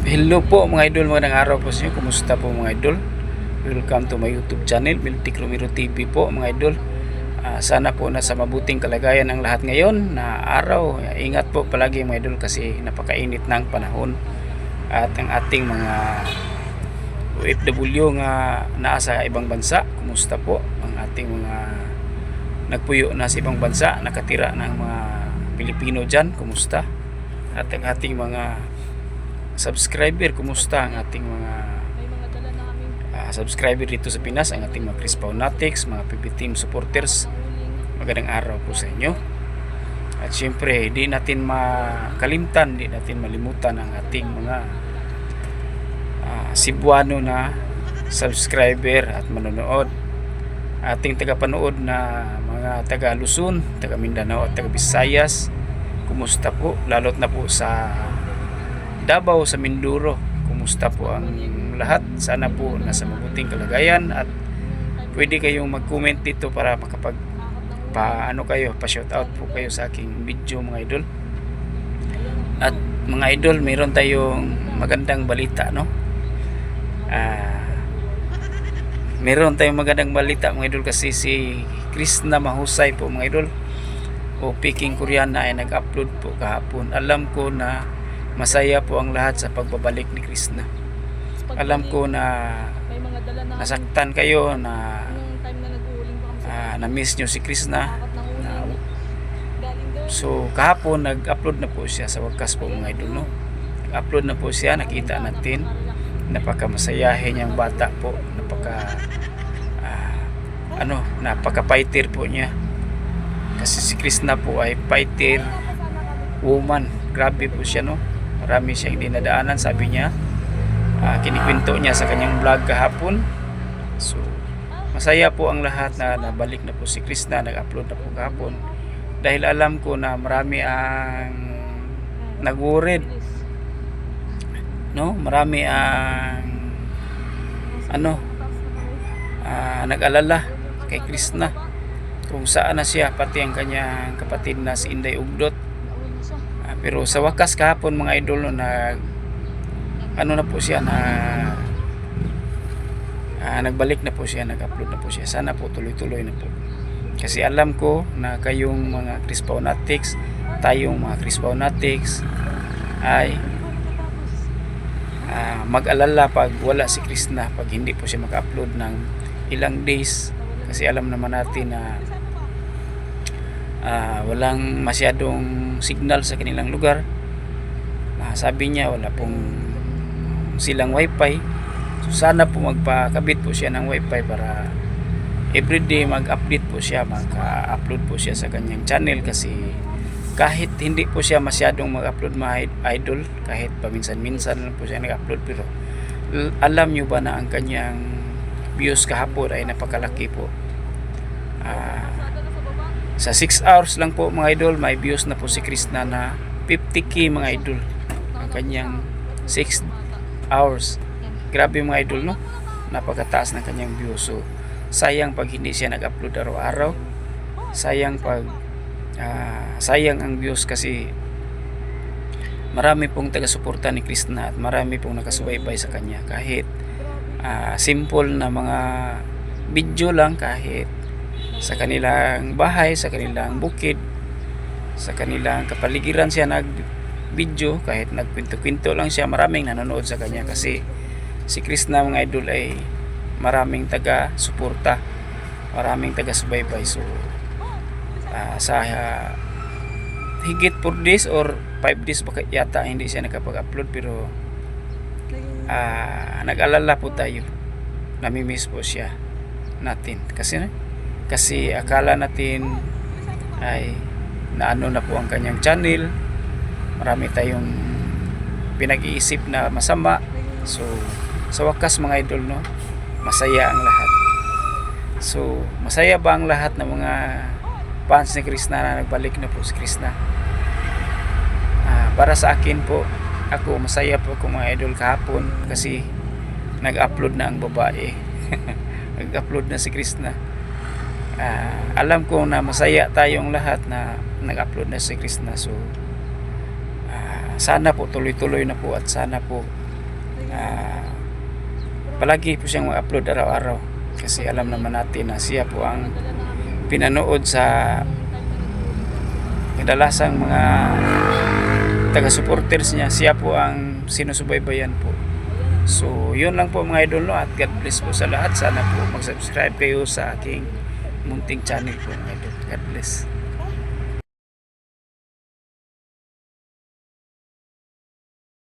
Hello po mga idol, magandang araw po sa inyo. Kumusta po mga idol? Welcome to my YouTube channel, Miltic Romero TV po mga idol. Sana po nasa mabuting kalagayan ang lahat ngayon na araw. Ingat po palagi mga idol kasi napakainit ng panahon. At ang ating mga OFW nga nasa ibang bansa, kumusta po ang ating mga nagpuyo na sa ibang bansa, nakatira ng mga Pilipino dyan, kumusta? At ang ating mga subscriber, kumusta ang ating mga subscriber dito sa Pinas, ang ating mga Chris Paunatics, mga PB Team supporters, magandang araw po sa inyo. At syempre, di natin makalimtan, di natin malimutan ang ating mga Cebuano na subscriber at manonood, ating tagapanood na mga taga Luzon, taga Mindanao at taga Visayas, kumusta po, lalot na po sa Davao, sa Mindoro, kumusta po ang lahat? Sana po nasa mabuting kalagayan at pwede kayong mag-comment dito para pa shout out po kayo sa aking video mga idol. At mga idol, mayroon tayong magandang balita, no? Meron tayong magandang balita mga idol kasi si Krishna Mahusay po mga idol, o Peking Koreana, ay nag-upload po kahapon. Alam ko na masaya po ang lahat sa pagbabalik ni Krishna. Alam ko na nasaktan kayo, na na-miss nyo si Krishna. So kahapon nag-upload na po siya sa wakas po mga idol, no? Nag-upload na po siya, nakita natin. Napaka-masayahin niyang bata po. Napaka-fighter po niya. Kasi si Krishna po ay fighter woman. Grabe po siya, no? Marami siyang dinadaanan, sabi niya. Kinikwento niya sa kanyang vlog kahapon. So, masaya po ang lahat na nabalik na po si Krishna, nag-upload na po kahapon. Dahil alam ko na marami ang nag-worried, no? Marami ang nag-alala kay Krishna kung saan na siya, pati ang kanyang kapatid na si Inday Ugdot. Pero sa wakas kahapon mga idol, nagbalik na po siya, nag-upload na po siya. Sana po tuloy-tuloy na po. Kasi alam ko na kayong mga Chris Paunatics, tayong mga Chris Paunatics ay mag-alala pag wala si Krishna, pag hindi po siya mag-upload ng ilang days. Kasi alam naman natin na walang masyadong signal sa kanilang lugar. Sabi niya wala pong silang wifi. So sana po magpakabit po siya ng wifi para everyday mag-update po siya, mag-upload po siya sa kanyang channel. Kasi kahit hindi po siya masyadong mag-upload mga idol, kahit paminsan-minsan lang po siya nag-upload, pero alam nyo ba na ang kanyang views kahapon ay napakalaki po. Sa 6 hours lang po mga idol, may views na po si Krishna na 50k mga idol. Ang kanyang 6 hours. Grabe mga idol, no? Napakataas ng kanyang views. So sayang pag hindi siya nag-upload araw-araw. Sayang ang views kasi marami pong taga-suporta ni Krishna at marami pong nakasubaybay sa kanya. Kahit simple na mga video lang, kahit sa kanilang bahay, sa kanilang bukid, sa kanilang kapaligiran siya nag-video, kahit nagkwento-kwento lang siya, maraming nanonood sa kanya. Kasi si Krishna mga idol ay maraming taga-suporta, maraming taga-subaybay. So sa higit 4 days or 5 days baka yata hindi siya nakapag-upload, pero nag-alala po tayo, namimiss po siya natin kasi akala natin ay naano na po ang kanyang channel, marami tayong pinag-iisip na masama. So sa wakas mga idol, no, masaya ang lahat. So masaya ba ang lahat ng mga fans ni Krishna na nagbalik na po si Krishna? Para sa akin po, ako masaya po ako mga idol kahapon kasi nag-upload na ang babae. Nag-upload na si Krishna. Alam ko na masaya tayong lahat na nag-upload na si Krishna. So sana po tuloy-tuloy na po at sana po palagi po siyang mag-upload araw-araw kasi alam naman natin na siya po ang pinanood sa kadalasang mga taga-supporters niya. Siya po ang sinusubaybayan po. So yun lang po mga idol, no? At God bless po sa lahat. Sana po mag-subscribe kayo sa aking munting channel po mga idol. God bless.